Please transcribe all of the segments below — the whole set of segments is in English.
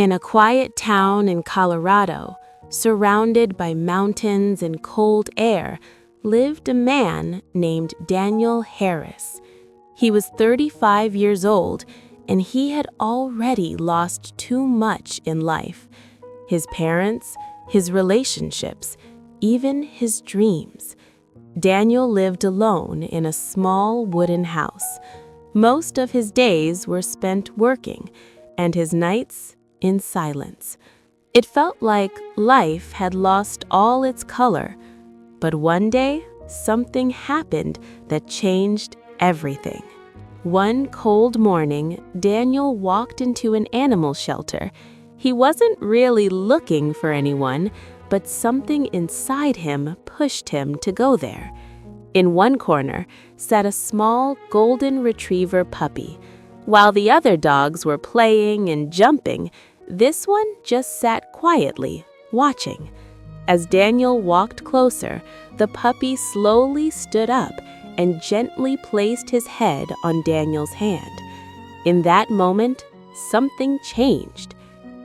In a quiet town in Colorado, surrounded by mountains and cold air, lived a man named Daniel Harris. He was 35 years old, and he had already lost too much in life: his parents, his relationships, even his dreams. Daniel lived alone in a small wooden house. Most of his days were spent working, and his nights in silence. It felt like life had lost all its color. But one day, something happened that changed everything. One cold morning, Daniel walked into an animal shelter. He wasn't really looking for anyone, but something inside him pushed him to go there. In one corner sat a small golden retriever puppy. While the other dogs were playing and jumping, this one just sat quietly, watching. As Daniel walked closer, the puppy slowly stood up and gently placed his head on Daniel's hand. In that moment, something changed.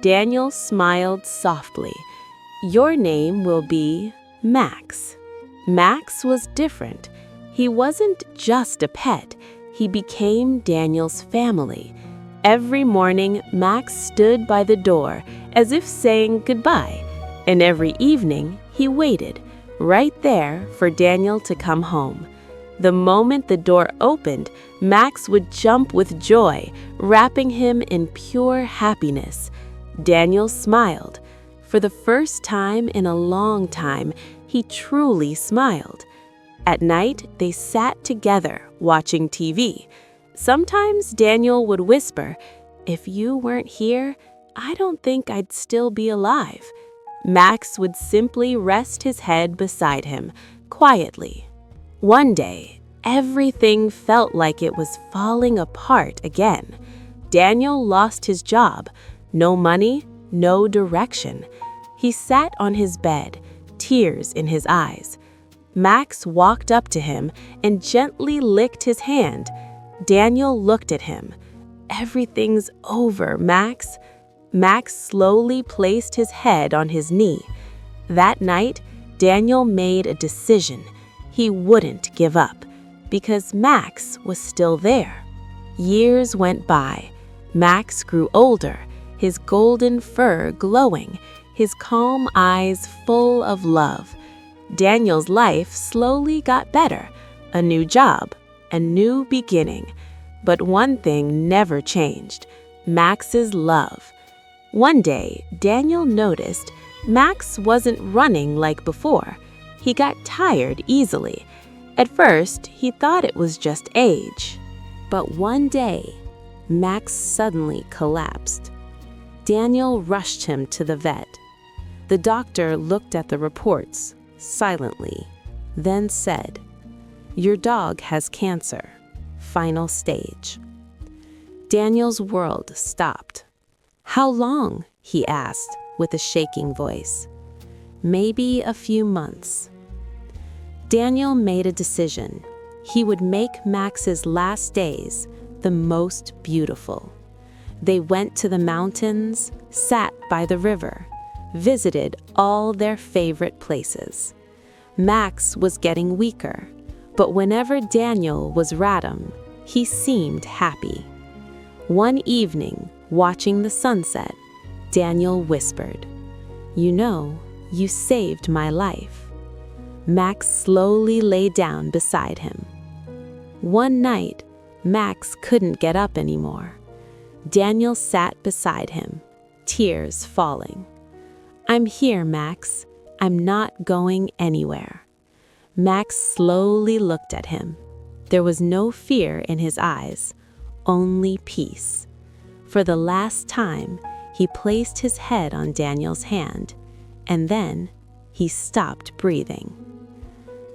Daniel smiled softly. "Your name will be Max." Max was different. He wasn't just a pet. He became Daniel's family. Every morning, Max stood by the door as if saying goodbye, and every evening he waited right there for Daniel to come home. The moment the door opened, Max would jump with joy, wrapping him in pure happiness. Daniel smiled. For the first time in a long time, he truly smiled. At night, they sat together, watching TV. Sometimes Daniel would whisper, "If you weren't here, I don't think I'd still be alive." Max would simply rest his head beside him, quietly. One day, everything felt like it was falling apart again. Daniel lost his job. No money, no direction. He sat on his bed, tears in his eyes. Max walked up to him and gently licked his hand. Daniel looked at him. "Everything's over, Max." Max slowly placed his head on his knee. That night, Daniel made a decision. He wouldn't give up, because Max was still there. Years went by. Max grew older, his golden fur glowing, his calm eyes full of love. Daniel's life slowly got better: a new job, a new beginning. But one thing never changed: Max's love. One day, Daniel noticed Max wasn't running like before. He got tired easily. At first, he thought it was just age. But one day, Max suddenly collapsed. Daniel rushed him to the vet. The doctor looked at the reports silently, then said, "Your dog has cancer, final stage." Daniel's world stopped. "How long?" he asked with a shaking voice. "Maybe a few months." Daniel made a decision. He would make Max's last days the most beautiful. They went to the mountains, sat by the river, visited all their favorite places. Max was getting weaker, but whenever Daniel was around him, he seemed happy. One evening, watching the sunset, Daniel whispered, "You know, you saved my life." Max slowly lay down beside him. One night, Max couldn't get up anymore. Daniel sat beside him, tears falling. "I'm here, Max. I'm not going anywhere." Max slowly looked at him. There was no fear in his eyes, only peace. For the last time, he placed his head on Daniel's hand, and then he stopped breathing.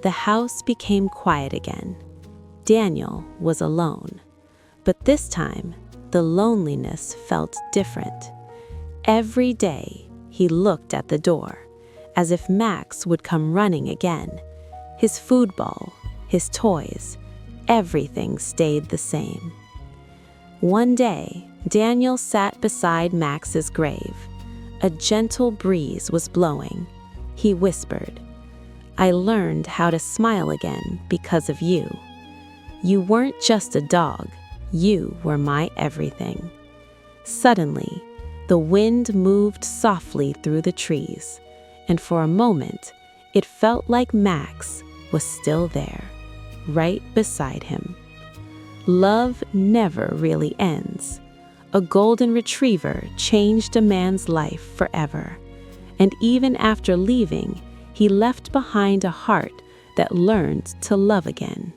The house became quiet again. Daniel was alone. But this time, the loneliness felt different. Every day, he looked at the door, as if Max would come running again. His food bowl, his toys, everything stayed the same. One day, Daniel sat beside Max's grave. A gentle breeze was blowing. He whispered, "I learned how to smile again because of you. You weren't just a dog, you were my everything." Suddenly, the wind moved softly through the trees, and for a moment, it felt like Max was still there, right beside him. Love never really ends. A golden retriever changed a man's life forever, and even after leaving, he left behind a heart that learned to love again.